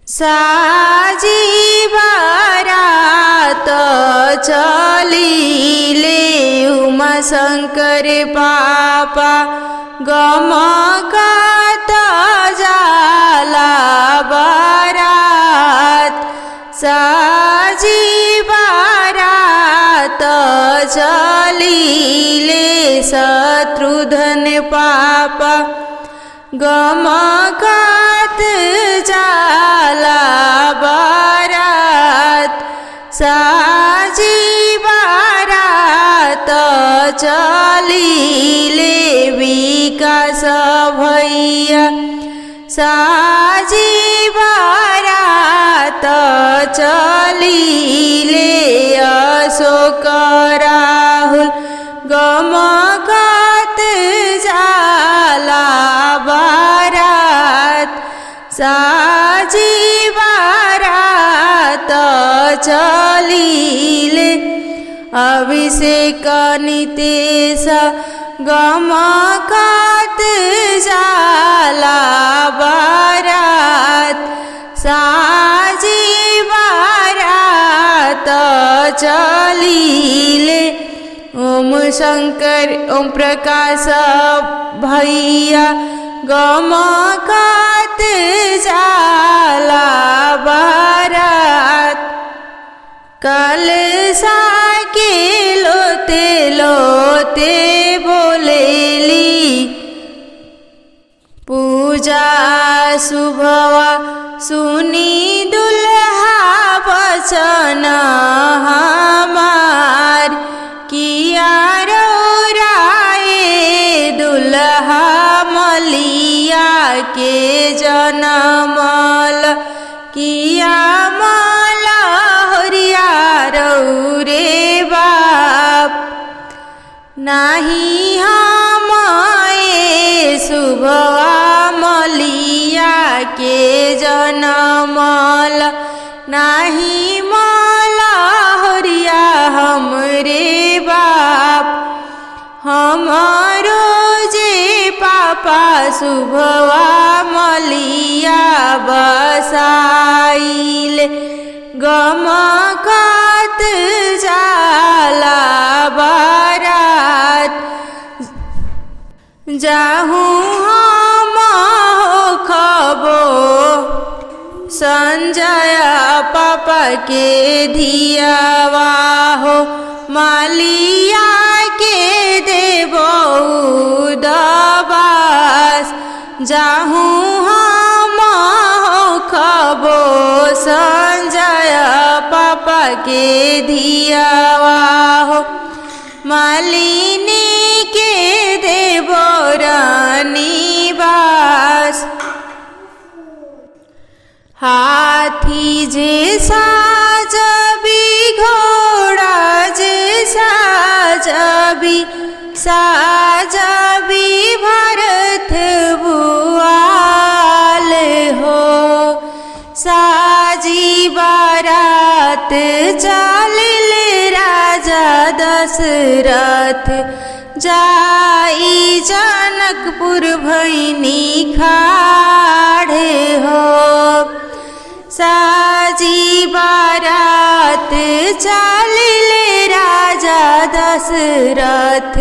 साजी बारात चलिले उमा शंकर पापा गमकत जाला बारात। साजी बारात चलिले शत्रुघ्न पापा गमकत जाला बारात। साजी बारात चलिले विकास भैया। साजी बारात चलिले अशोक राहुल गमकत जाला बारात। साजी बारात चलिले अभिषेक नितेश गमकत जाला बारात। साजी बारात चलिले ओम शंकर ओम प्रकाश भैया गमकत जाला बारात। कलशा के लोते लोते बोलेली पूजा शुभवा सुनी दुल्हा बचन हमार। किया रौराए दुल्हा मलिया के जनमल। किया मलहरिया रौरे बाप नाही हम शुभवा मलिया के जनमल। नाही मलहरिया हमरे बाप हमारो जे पापा शुभवा मलिया बसाइल गमकत जाला बारात। जाहूँ हम खबो संजय पापा के धियावा हो मालिया के देबो दबास। जाहूँ हम खबो संजय पापा के धियावा हो मालिनी के देबो रानीवास। हाथी जे साजबी घोड़ा जे साजबी साजबी भरत बुआल हो। साजी बारात चलिले राजा दशरथ जाई जनकपुर भैनी खाड़े हो। साजी बारात चलिले राजा दशरथ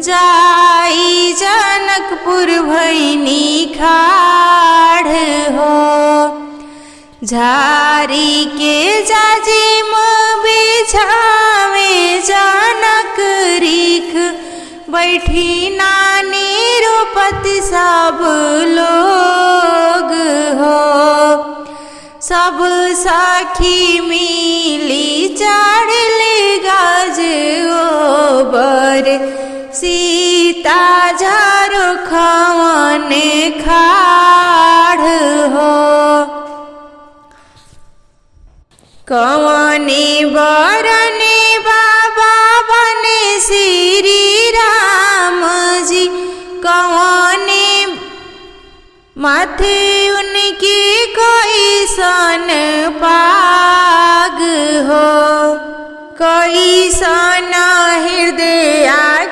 जाई जनकपुर भैनी खाड़ हो। झारी के जाजिम बिछावे जनक रिख बैठी नानी रूपति सब लोग हो। सब सखी मिली चढ़ले गज ओबर सीता झारो खवन खाड़ हो। कवने बरने बाबा बने श्री राम जी। कवने माथे उनकी कोई सन पाग हो। कोई सन हृदय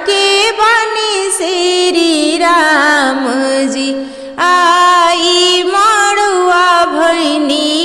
के बने श्री राम जी। आई मड़ुआ भैनी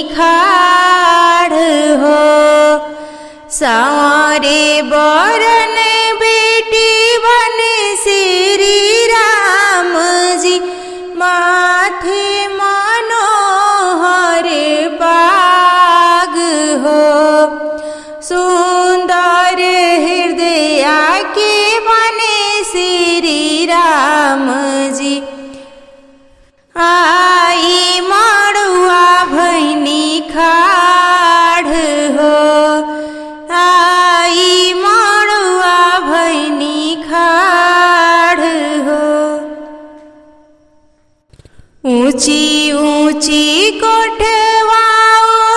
उठवा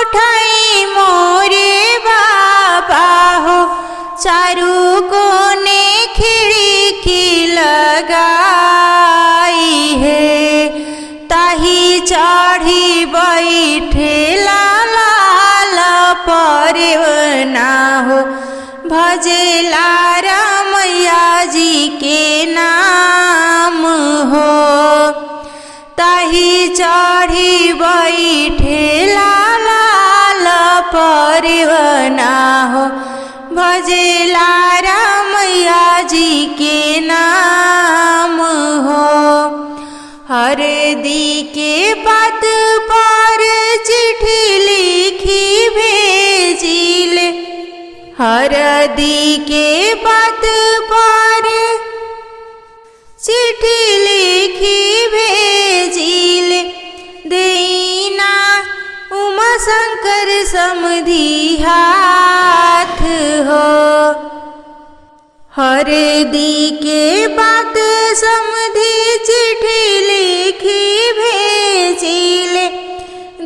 उठाई मोरे बाबा हो, चारू कोने खिड़की लगाई है, ताही चढ़ी बैठे लाल परवना हो, भजेला रमैया जी के नाम हो, ताही चढ़ी बैठे लाल परवना हो, भजेला रमैया जी के नाम हो। हरदी के पात पर चिट्ठी लिखी भेजिले, हरदी के पात पर चिट्ठी लिखी भेजिले, देना उमा शंकर समधी हाथ हो, हरदी के पात समधी चिट्ठी लिखी भेजिले,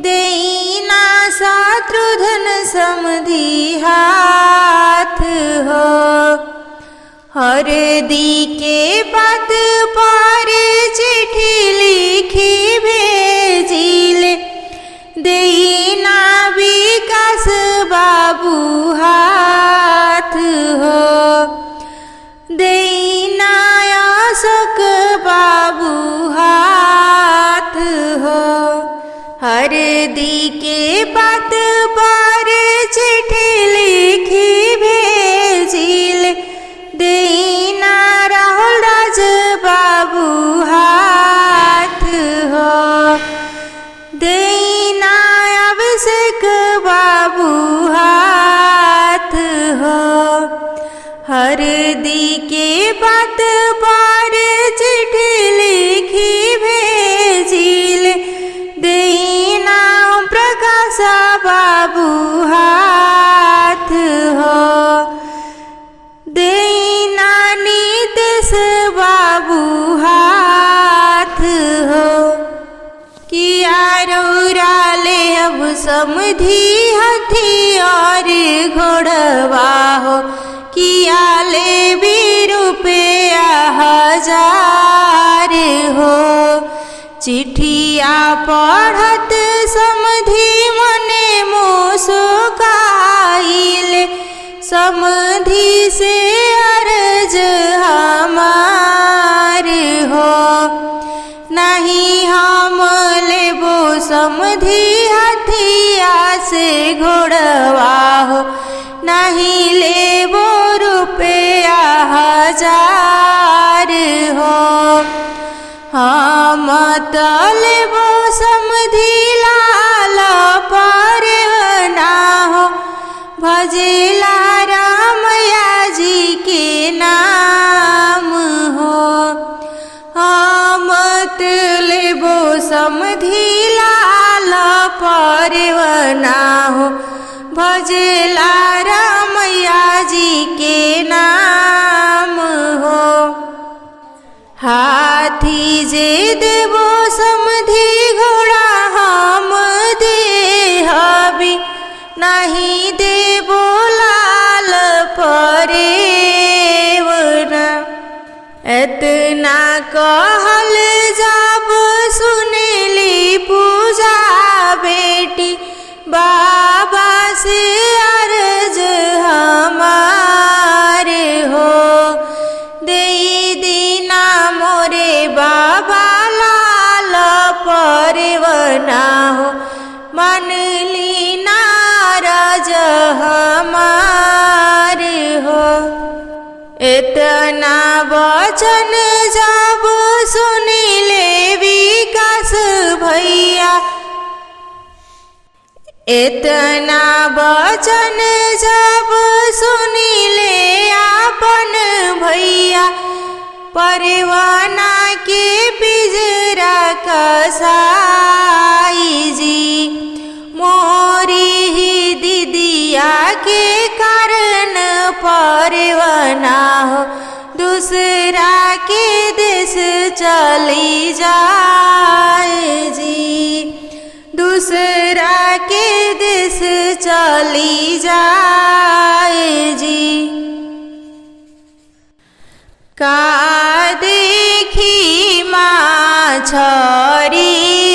देना शत्रुघ्न समधी हाथ हो, हरदी के पात पर चिट्ठी लिखी भेजिले, देना विकास बाबू हाथ हो, देना अशोक बाबू हाथ हो, हरदी के पात पर चिट्ठी लिखी भेजिले, देना राहुल राज बाबू हाथ हो, देना अभिषेक बाबू हाथ हो, हरदी के पात पर चिट्ठी लिखी भेजिले, देना प्रकाश बाबू हाथ हो, देना नीतीश बाबू हाथ हो, किया रौरा ले अब समधी हथियार घोड़वा हो, किया ले भी रुपया 1000 हो, चिट्ठिया पढ़त समधी मने मुस्काइले, समधी से अर्ज हमार हो, नहीं हम लेबो समधी हथिया से घोड़वा हो, नहीं लेबो रुपया 1000 हो, हम तो लेबो समधी लाल परवना हो, भजेला रमैया जी के नाम हो, हम तो लेबो समधी लाल परवना हो, भजेला रमैया जी के नाम हो। हाथी जे देबो समधी घोड़ा हम देहबी, नहीं देबो लाल परवना, एतना कहल जब सुनली पूजा बेटी, बाबा से अर्ज हमार हो, दे दीना मोरे बाबा लाल परवना हो, मनली नाराज हमार हो, इतना वचन जब सुनिले विकास भैया, इतना वचन जब सुनिले अपन भैया, परवना के पिंजरा कसाई जी, मोरी ही दीदिया के कारण परवना हो, दूसरा के देश चली जाए जी, दूसरा के देश चली जाए जी। का देखी माछरी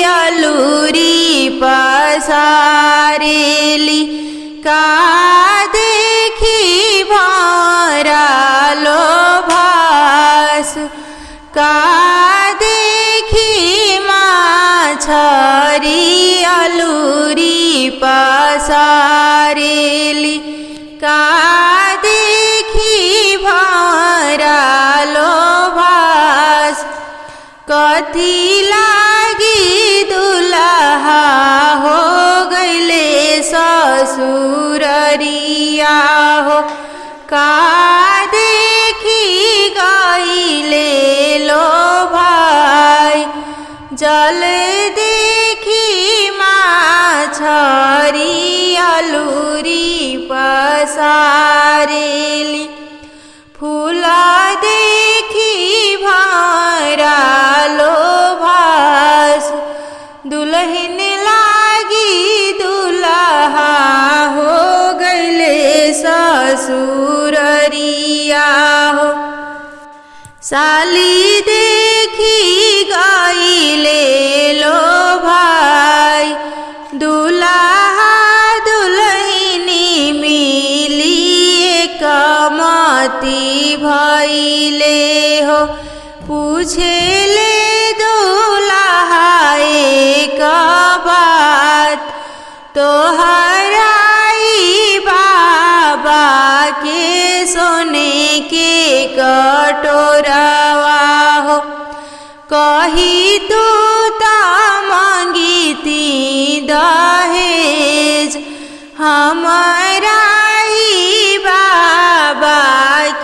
अलूरी पसारेली, का देखी भरा लोभास, का देखी माछरी अलूरी पसारेली, का देखी भरा लोभास। कथी लागी दुल्हा हो गईले ससुररिया हो, का देखी गईले लो भाई। जल देखी माछरी अलूरी पसारेली, फूल देखी भरा लोभास। दुल्हन लागी दुल्हा हो गईले ससुररिया हो, साली देखी गईले लो भाई। दुल्हा दुल्हनी मिली एकमति भइले हो, पूछेले दुल्हा एक बात। तोहराई बाबा के सोने के कटोरवा हो, कही तू ता मांगीती दहेज। हमारा ही बाबा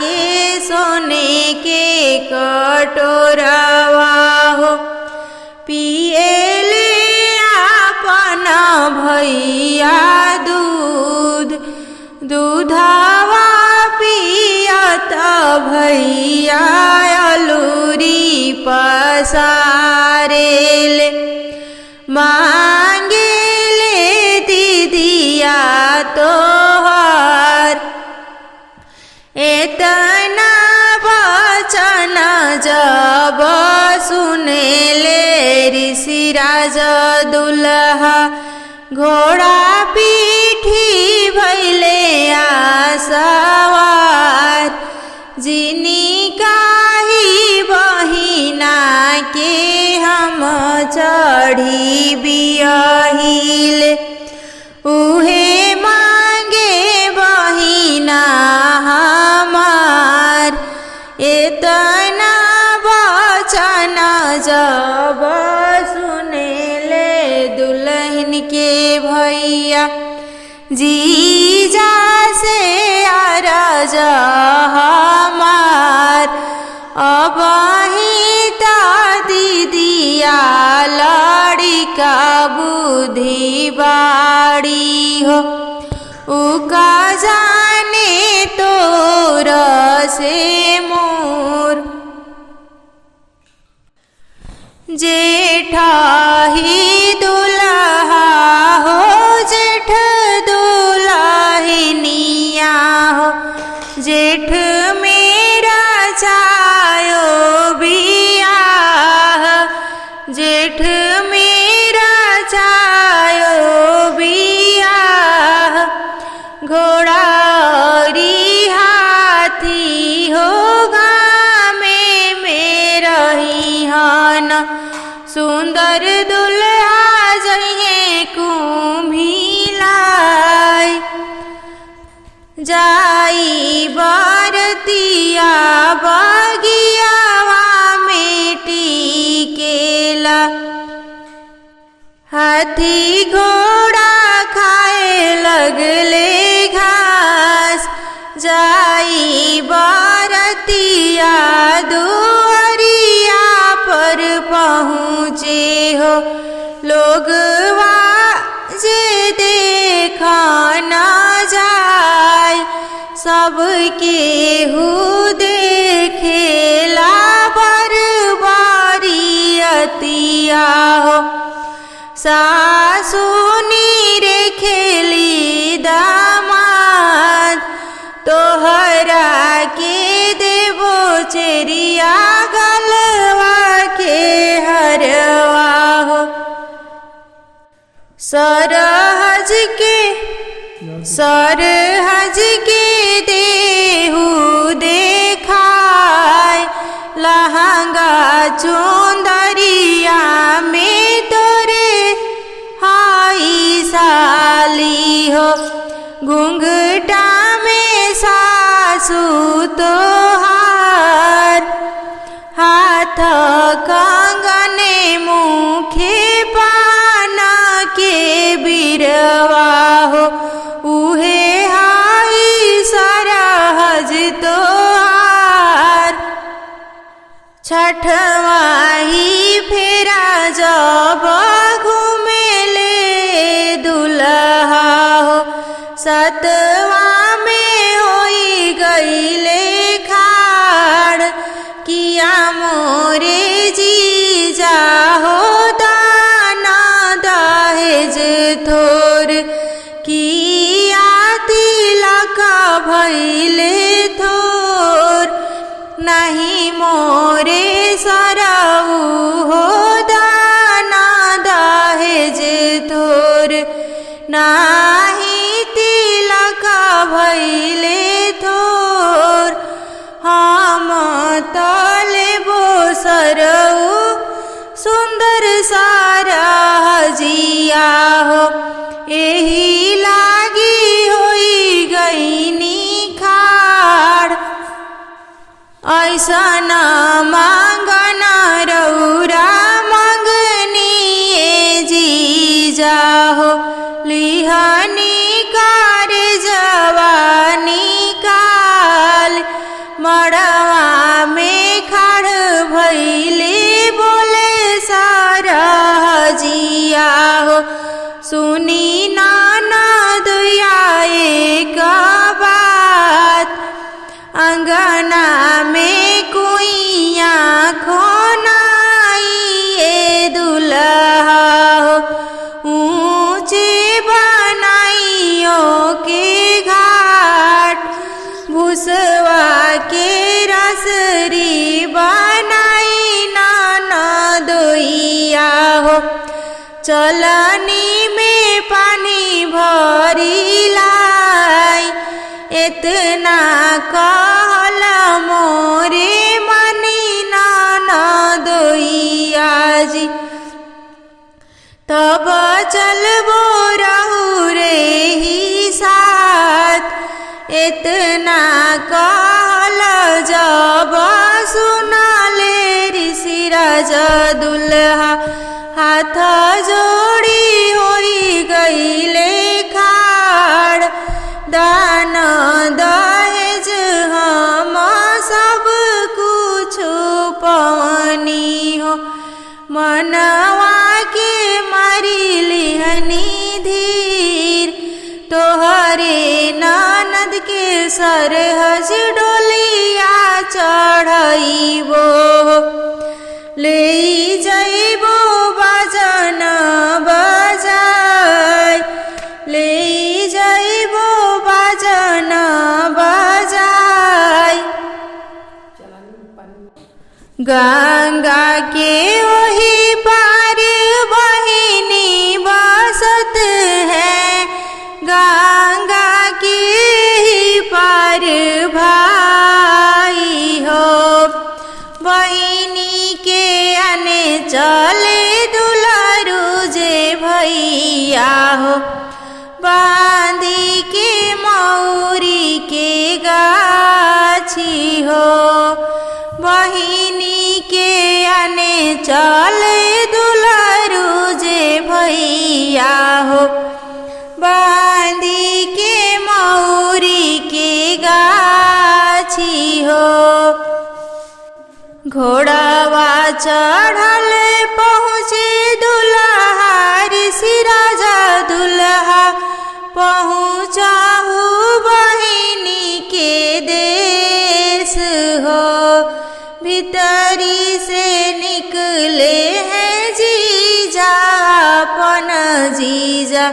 के सोने के कटोरवा हो, पिएले अपन भैया दूध। दूधवा पियत भैया अलूरी पसारेले, मांगेले दीदिया तोहर। एतना वचन जब सुनेले ऋषिराज दुल्हा, घोड़ा पीठी भइले आसवार। जिनिकाही बहिना के हम चढ़ी बियहिले, उहे मांगे बहिना हमार। एतना वचन जब सुनेले दुल्हन के भैया, जीजा से अरज हमार। अब ही ता दीदिया लड़िका बुद्धि बाड़ी हो, उका जाने तोर से मोर। जेठा ही दुल्हा हो, जेठ दुल्हनिया हो। जेठ मेरा चायो बियाह, जेठ मेरा चायो बियाह। घोड़ा री हाथी होगा में रही हन, सुंदर दुल्हा जइहे कुम्हिलाय। जाई बरतिया बगियावा में टिकेला, हाथी घोड़ा खाए लगले घास। जाई बरतिया दुआरिया पर पहुँचे हो, लोगवा जे देखा न जाय। सबके हु देखेला बरबारियतिया हो, सास सरहज के देहु देखाय लहंगा चुंदरिया में तोरे हाई साली हो घूंघटा में सासु तोहार हाथ कंगने मुखे पाना के बिरवा हो उहे हाई सरहज तोहार छठवाही फेरा जब घूमेले दुल्हा हो सतवा में होई गईले खाड़ किया मोरे जीजा हो दाना दहेज थोर किया तिलक भइले थोर नहीं मोरे सरऊ हो दाना दहेज थोर नाही तिलक भइले थोर हम तलेबो सरऊ सुंदर सरहजिया हो एही लागी होई गईनी खाड़ ऐसन मांगन रौरा मंगनी जीजा हो लिहनी कार जवानी काल मड़वा में खड़ भइले बोले सरहजिया हो सुनी नाना दुया एक बात अंगना में कुइया खोनाई दुल्हा हो ऊंचे बनाइयो के घाट भूसवा के रसरी बनाई नाना दोइया हो चलनी में पानी भरी लाई इतना कहल मोरे मनी नाना दोइया जी तब चलबो रहू रे ही साथ इतना कहल जब सुनाले ऋषिराज दुल्हा हाथ जोड़ी होई गईले खाड़ दान दहेज हम सब कुछ पवनी हो मनवा के मारी लिहनी धीर तोहरे ननद के सरहज डोलिया चढ़ाइबो ले जाइबो बाजन बजाय ले जाइबो बाजन बजाय गंगा के वही पार बहिनी बसत है गंगा के ही पार भाई हो बहिनी के आने चले दुलारू जे भैया हो बांधी के मौरी के गाछी हो बहिनी के आने चले दुलारू जे भैया हो बांधी के मौरी के गाछी हो घोड़ावा चढ़ल पहुँचे दुल्हा ऋषिराज दुल्हा पहुँचाहू बहिनी के देश हो भीतरी से निकले हैं जीजा अपन जीजा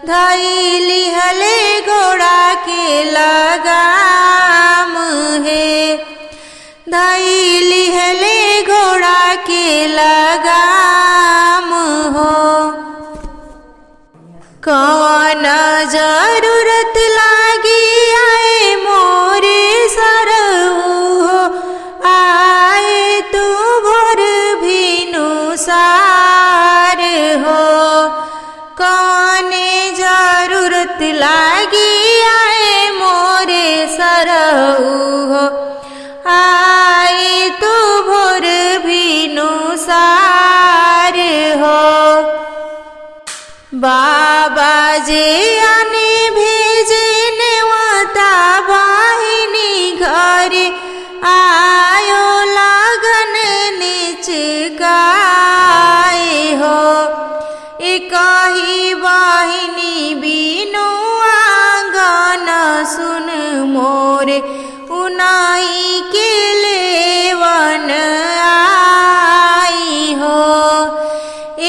धैली हले घोड़ा के लगाम है धैली हले घोड़ा के लगाम हो। कौन जरूरत लागी आए मोरे सरऊ हो, आए तू भोर भिनु सार हो। कौने जरूरत लागी आए मोरे सरऊ हो, आए तू भोर भिनु सार हो। बाबा जे आने भेजे नेवता बाहिनी घरे, आयो लगन निचकाए हो। एक ही बाहिनी बिनु आंगन सुन मोरे, उनाई के लेवन आई हो।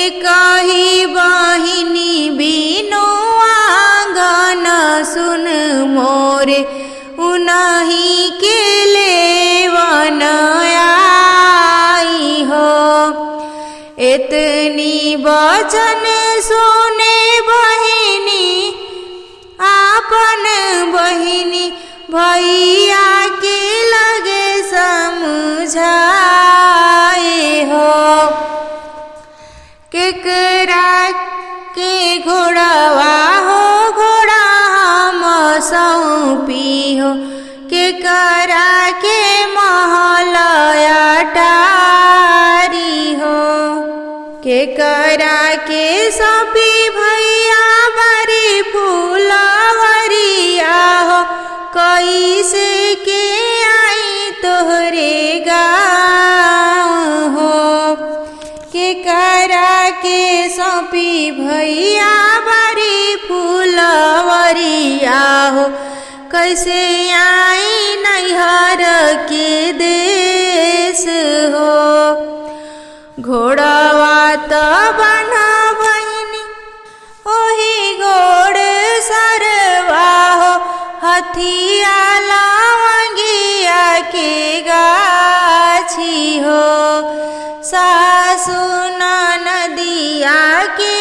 एक ही बाहिनी बिनु आंगन सुन मोरे, उनाही के लेवन आई हो। इतनी वचन सुने बहिनी आपन बहिनी, भैया के लगे समझाए हो। केकरा के घोड़वा हो घोड़ा हम सौंपी हो, केकरा के महल अटारी हो। केकरा के सौंपी भैया बारी फूलवरिया हो, कैसे के आई तोहरे गाँव हो। केकरा के सौंपी भैया बारी फूलवरिया हो, कैसे आई नैहर के देश हो। घोड़वा तो बना बहिनी ओही गोड़ सरवा हो, हथिया लवंगिया के गाछी हो। सासु नदिया के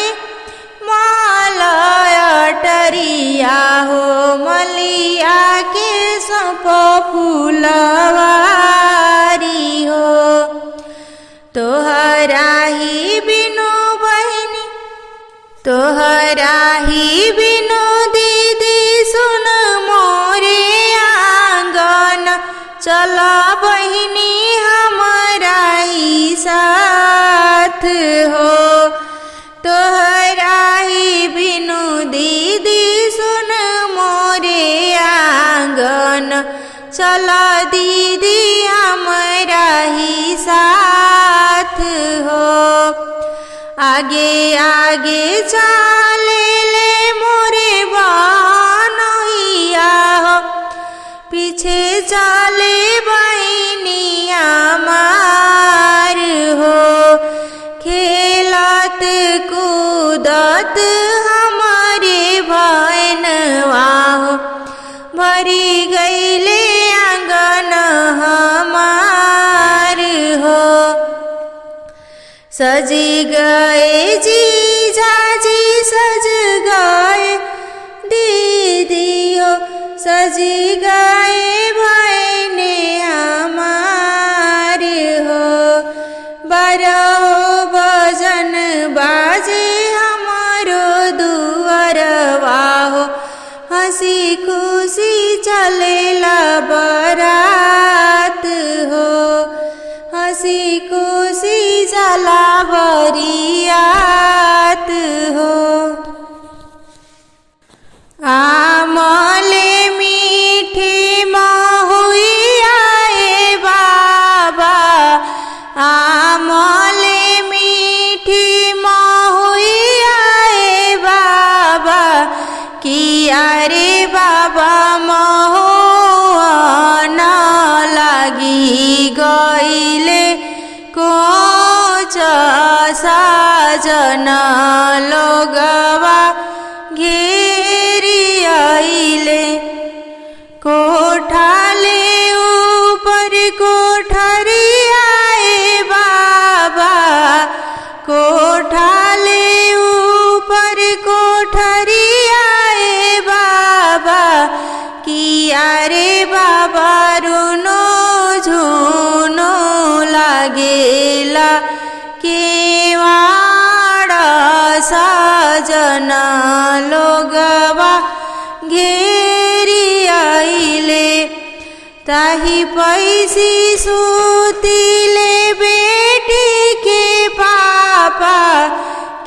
माल अटरिया हो, मलिया के सौंप फूलवारी हो। तोहरा ही बिनु बहिनी तोहरा ही बिनु दीदी सुन मोरे आंगन, चल बहिनी हमारा ही साथ हो। तोहरा ही बिनु दीदी सुन मोरे आंगन, चल दीदी हमारा ही साथ हो। आगे आगे चले ले मोरे बहनोइया हो, पीछे चले बहिनिया मार हो। खेलत कूदत हमारे बहनवा हो, भरी गईले आंगन हमार हो। सजी गए जीजा जी सज गए दीदी हो, सजी गए बहने हमार हो। 12 बजन बाजे हमारो दुअरवा हो, हंसी खुशी चलेला बरात हो, हंसी खुशी चला बरियात हो। आमले मीठी महुइया ए बाबा, आमले मीठी महुइया ए बाबा, किया रे बाबा महुआ न लागी गईले कोच साजन लोगवा घेरी आइले। कोठाले ऊपर कोठरिया ए बाबा, कोठाले ऊपर कोठरिया सजन लोगवा घेरी आइले। ताही पैसी सुतिले बेटी के पापा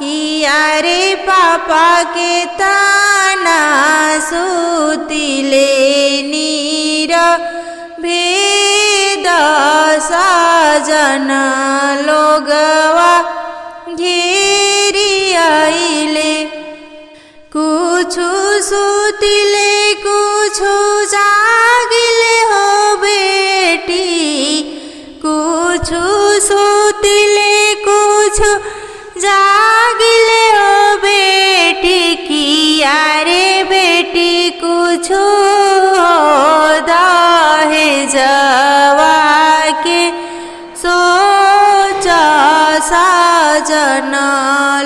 किया रे पापा के ताना सुतिले नीर भेद सजन लोगवा घेरी आइले। कुछु सुतिले कुछु जागिले हो बेटी, कुछु सुतिले कुछु जागिले हो बेटी किया रे बेटी कुछु दहेजवा के सोच सजन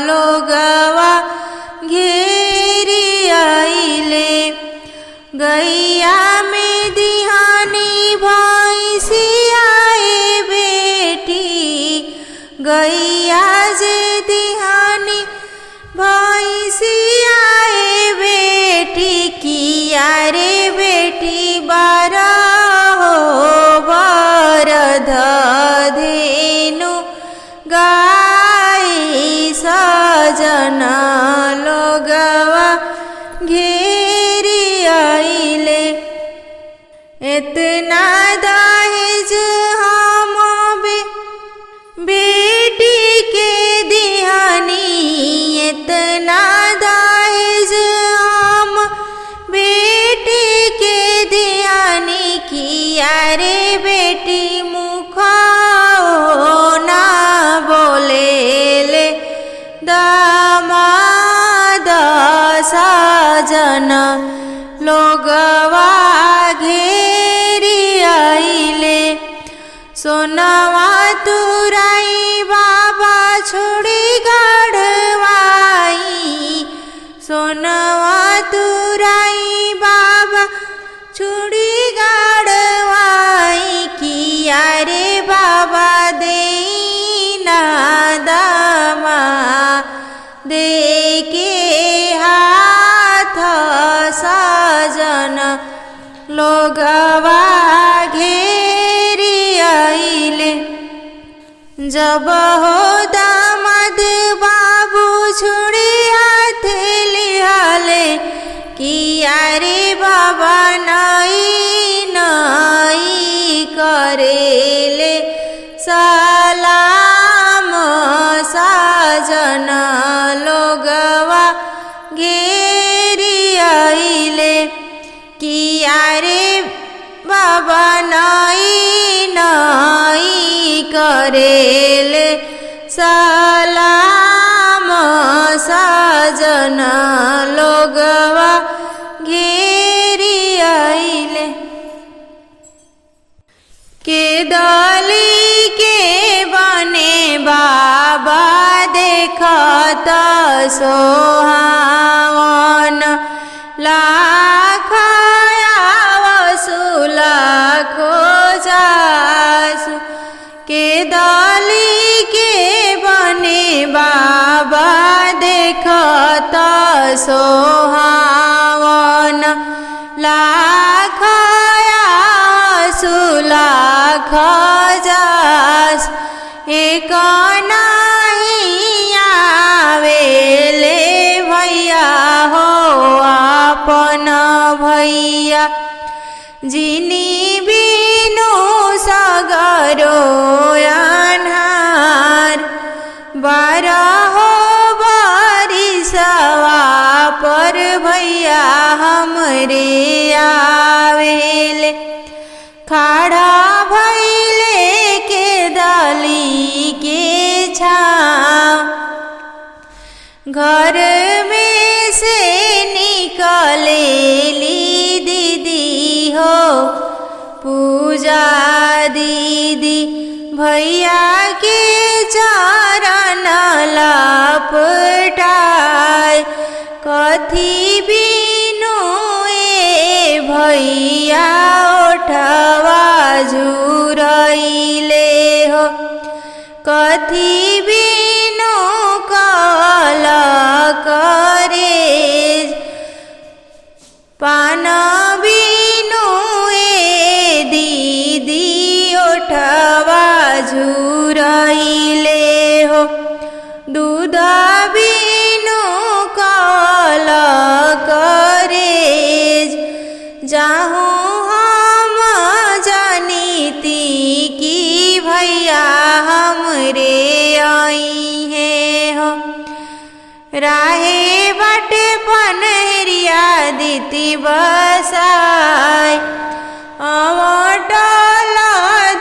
लोगवा घेरी आइले। गैया में दिहानी भैंसिया बेटी, गैया जे दिहानी भैंसिया बेटी किया रे बेटी बारह बरद धेनु गाय सजन लोगवा घेरी आइले। इतना दहेज हम बेटी के दिहानी, इतना दहेज हम बेटी के दिहानी किया रे बेटी मुख ना बोले ले दामाद सजन लोगवा घेरी आइले। सोनवा तुराई बाबा छोड़ी गढ़वाई, सोनवा तुराई बाबा छोड़ी गढ़वाई किया रे बाबा देना दामा दे के हाथ सजन लोगवा घेरी आइले। जब हो दामाद बाबू छुड़ी हाथ लिहाले किया रे बाबा नई नई करेले सलाम सजन लोगवा घेरी आइले। किया रे बाबा नई नई करेले सलाम सजन लोगवा घेरी आइले। के दली के बने बाबा देखत सोहावन लाख वसुलाखो जासु। के दली के बने बाबा देखत सोहावन लाख वसुलाख जास। एक नहीं आवेले भैया हो अपन भैया, जिनी बिनु सगरो अन्हार। बारहो बरिसवा पर भैया हमरे आवेले। खड़ा भैले के दली के छाव, घर में से निकलेली दीदी हो पूजा दीदी। भैया के चरण लपटाए कथी बिनु ए भैया ओठवा झुरैले हो। कथी बिनु कल करे पान बिनु ए दीदी ओठवा झुरइले हो दूध बिनु कल करे जाहूँ हम जानीती कि भैया हमरे आई है हो राहे बाटे पनहरिया दीती बसाय अवटल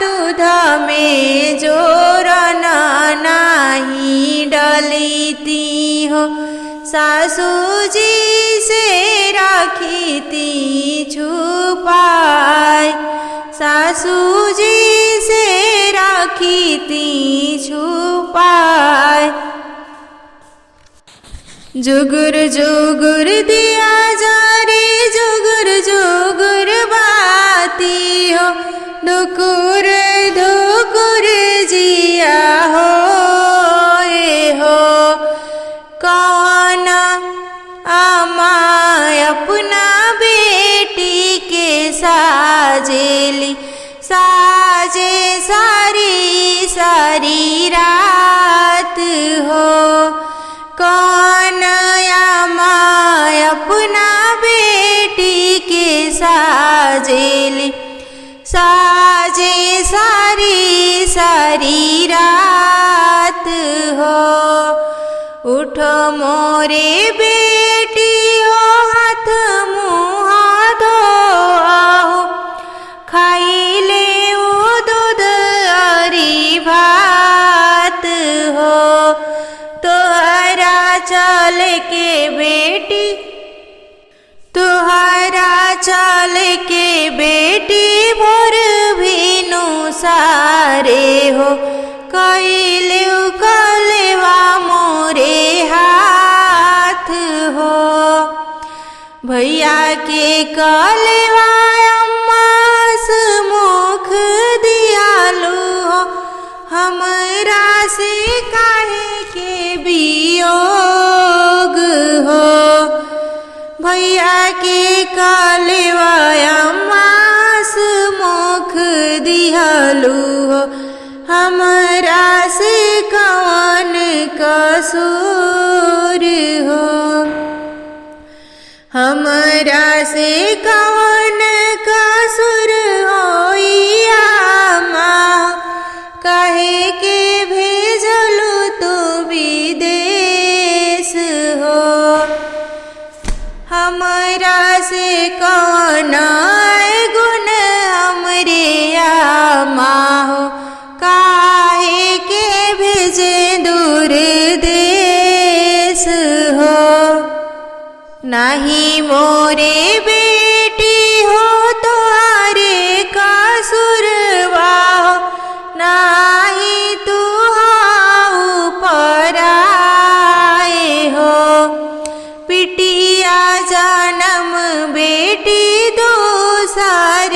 दूध में जोरन नाही डलीती हो सासू जी से रखीती छुपाय सासू जी से रखीती छुपाय जुगुर जुगुर दिया जा रे जुगुर जुगुर बाती हो धुकुर धुकुर जिया हो ए हो कौन अमाय अपना बेटी के साजेली साजे सारी सारी रात हो कौन अमाय अपना बेटी के साजेली साजे सारी सारी रात हो उठो मोरे बेटी हो हाथ मुँह धो खाइले ओ दूध अरी भात हो तोहरा चल के बेटी तुहरा चल के बेटी भोर भीनु सारे हो कैले कलेवा मोरे हाथ हो भैया के कलेवा अम्मा मुख दियालु हो हमरा से काहे के वियोग हो भैया के कलेवा अम्मा मुख दियालु हो हमरा से कौन कसूर हो हमरा से कौन कसूर होइया माँ काहे के भेजलू तू विदेश हो हमरा से कौन गुण हमरे माँ हो काहे के भेजे दूर देश हो नहीं मोरे बेटी हो तुम्हारे कसूरवा हो नहीं तू हाउ पराए हो पिटिया जन्म बेटी दूसर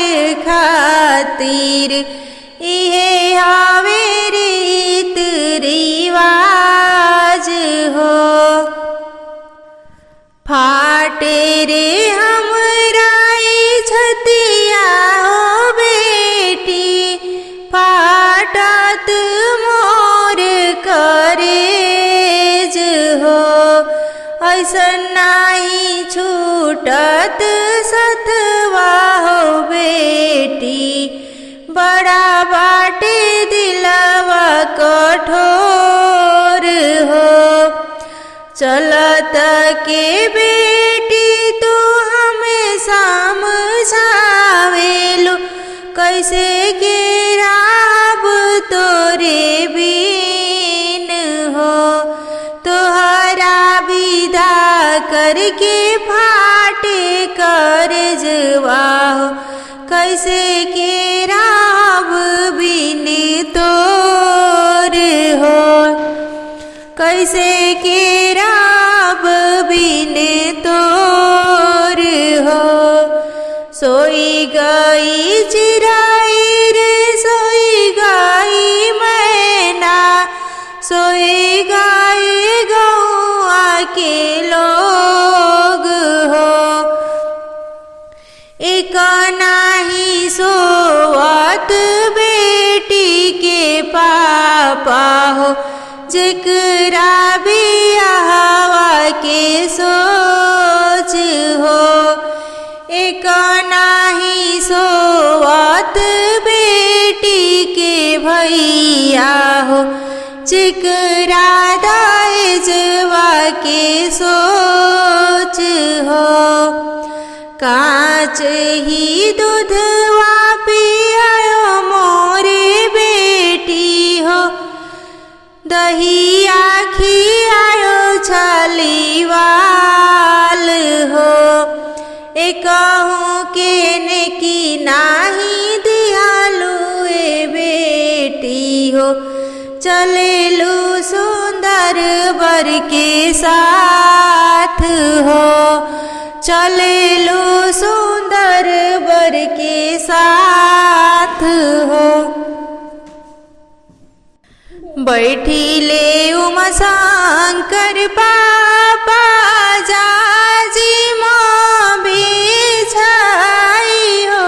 खातिर इहे हवे रीत रिवाज हो फाटे रे हमरा छतिया हो बेटी फाटत मोर करेज हो ऐसन नाही छूटत सतवा हो बेटी बड़ा बाटे दिलवा कठोर हो चलत के बेटी तू हमें समझावेलू कैसे के राब तोरे बीन हो तोहरा विदा करके फाटे करजवा हो कैसे के राब बिन तोर हो कैसे के राब बिन तोर हो सोई गई चिराई रे सोई गई मैना सोई गई गौ चिकरा दहेजवा के सोच हो। कांच ही दूधवा पियायो मोरे बेटी हो। दहिया खियायो छलीवाल हो। एकहूँ के ने की नाही दियालु ए बेटी हो। चलेलु सुंदर वर के साथ हो। चलेलु सुंदर वर के साथ हो। बैठिले उमा शंकर पापा जाजी माँ बिछाई हो।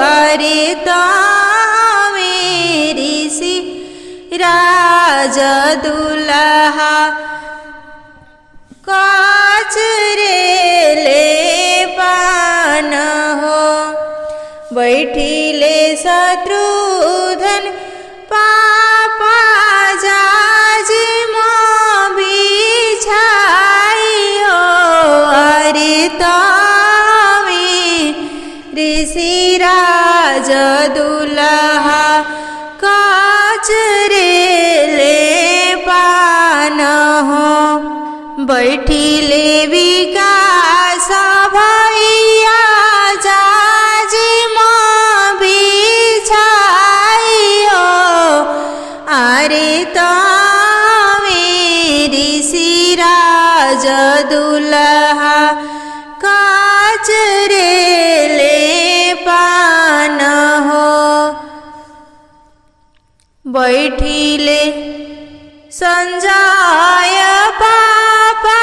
अरे तो मेरी सी राजा दुल्हा काचरे ले पान हो। बैठिले शत्रुघ्न पापा जाजी माँ बिछाई हो। अरे तो ऋषि राजा दुल्हा काचरे ले पान हो। बैठिले विकास भैया जाजी माँ बिछाई हो। अरे तो ऋषि राजा दुल्हा काचरे ले पान हो। बैठिले संजय पापा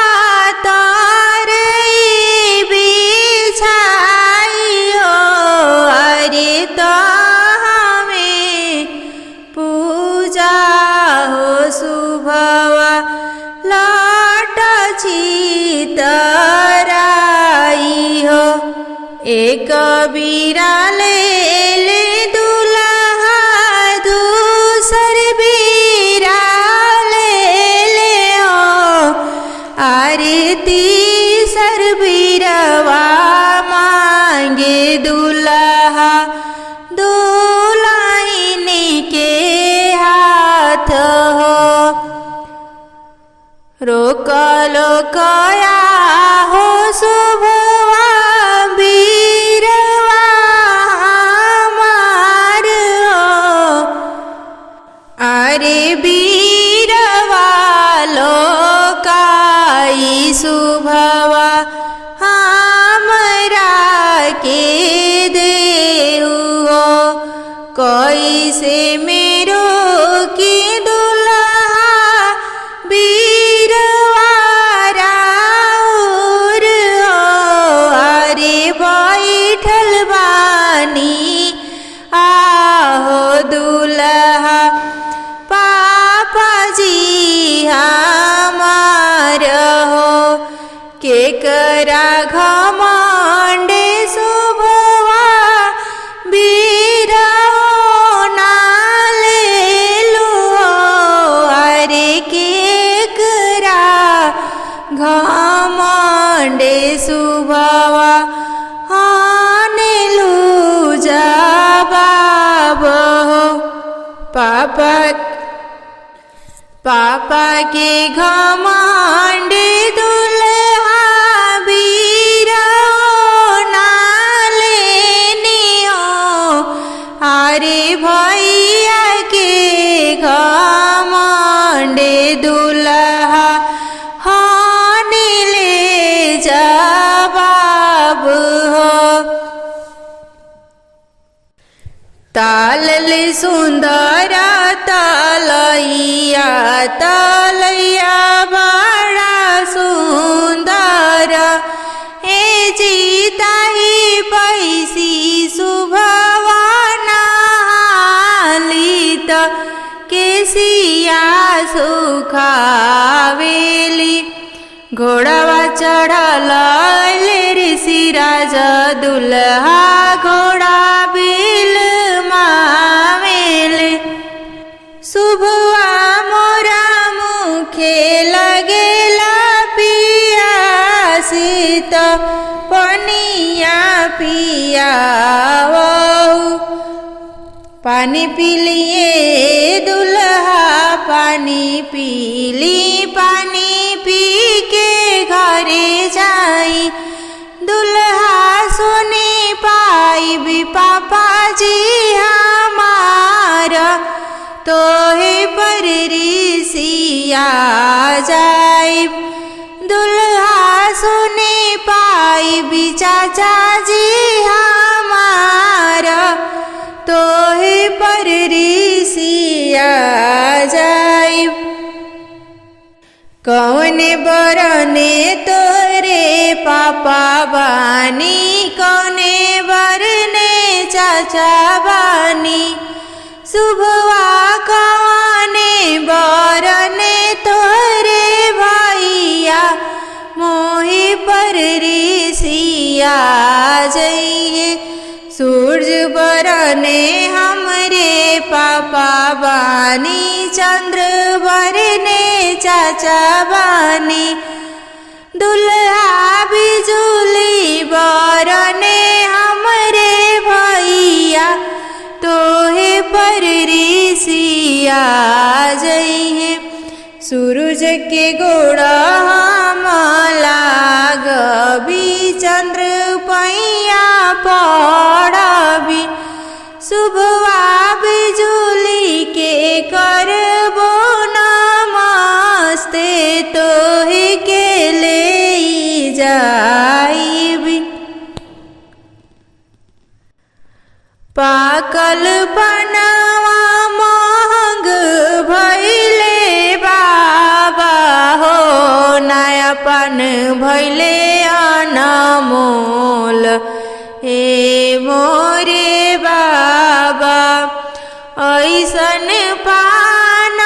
तारे बिछाई हो। अरे तो हमें पूजा हो शुभवा लाट चितराई हो। एक बीरा ले दुल्हा दूसर बीरा ले हो। अरे तीसर बीरवा मांगे दुल्हा दुल्हन के हाथ हो। रोकलो कया हो शुभवा बीरवा मार हो। अरे बीरवा लोकाई शुभवा हमरा के देहु हो। कैसे मेरो की दुल्हा बीरवा राउर हो। अरे बैठल बानी आहो दुल्हा पापा जी हमार हो। केकरा घमंडे शुभवा बीरवा ना लेलु हो। अरे केकरा घमंडे शुभवा हानेलु जवाब हो। पापा के घमंडे दुल्हा बीरवा ना लेनी हो। अरे भैया के घमंडे दुल्हा हानेले जवाब हो। तालल सुंदर तलैया तलैया बड़ा सुंदर। ए जीता ही पैसी शुभवा नालित केसिया सुखावेली। घोड़ावा चढ़ल ऋषि राजा दुल्हा घोड़ा बिल मावेले। शुभवा मोर तो पनिया पियावो। पानी पी लिए दुल्हा पानी पीली, पानी पी के घरे जाई। दुल्हा सुनी पाई भी पापा जी हमारा, तो हे पर ऋषिया जाई। दुल्हा सुनी पाई भी चाचा जी हमारा, तो हे पर ऋषिया जाई। कौन बरने तोरे पापा बानी, कौने बरने चाचा बानी। शुभवा कौने बरने तोरे भैया, मोहि पर ऋषिया जइए। सूरज बरने हमरे पापा बानी, चंद्र बरने चाचा बानी। दुल्हा बिजुली बरने हमरे भैया, तो हे पर ऋषिया जइहे। सूरज के गोड़ा हम लागबी, चंद्र पैया पड़बी। शुभवा बिजुली के करबो नमस्ते, तो हे के ले जाइबी। पाकल पनवा महंग भइले बाबा हो, नयापन भइले अनमोल। हे मोरे बाबा ऐसन पान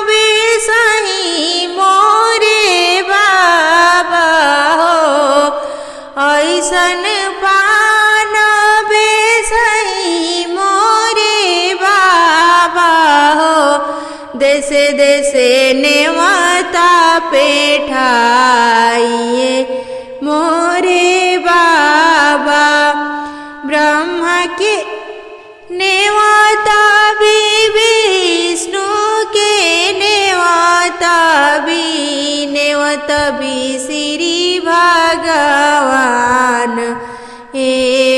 बिसही मोरे बाबा हो, ऐसन पान बिसही मोरे बाबा हो। देशे देशे नेवता पेठाइए मोरे बाबा। ब्रह्मा के नेवता भी, विष्णु के नेवता भी श्री भगवान। हे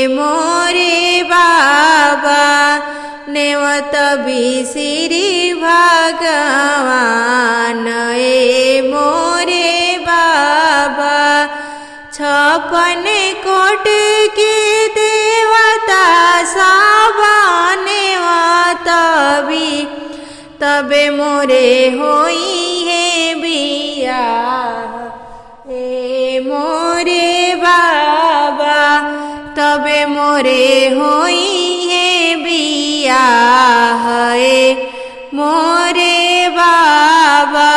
मोरे बाबा नेवता भी श्री भगवान। हे मोरे बाबा 56 कोट के देवता सब नेवता भी, तबे मोरे होई है बियाह। हे मोरे बाबा तबे मोरे होई है बियाह। हे मोरे बाबा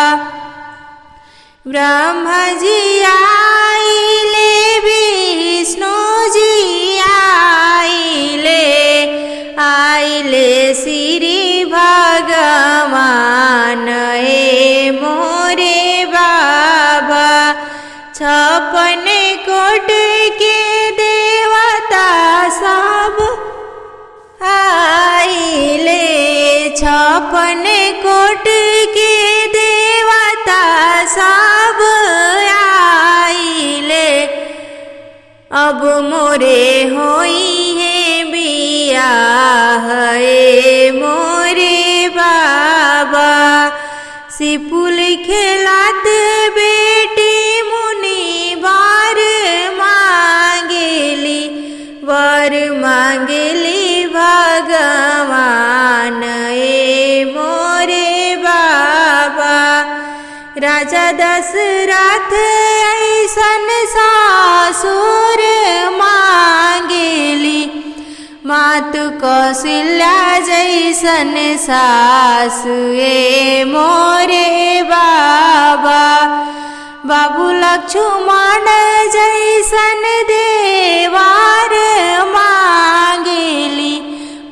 ब्रह्मा जी आइले, विष्णु जी आइले, आइले श्री भगवान। हे मोरे बाबा 56 कोट के देवता सब आइले, 56 कोट के देवता सब आइले। अब मोरे होई है बियाह। हे मोरे बाबा सिपुल खेलात बेटी मुनि वर मांगेली, वर मांगेली भगवान। हे मोरे बाबा राजा दशरथ ऐसन सासुर मांगेली, मातु कौशल्या जैसन सास। हे मोरे बाबा बाबू लक्ष्मण जैसन देवार मांगेली,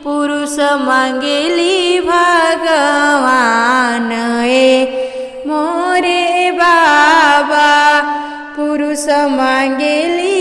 पुरुष मांगेली भगवान। हे मोरे बाबा पुरुष पुरुष मांगेली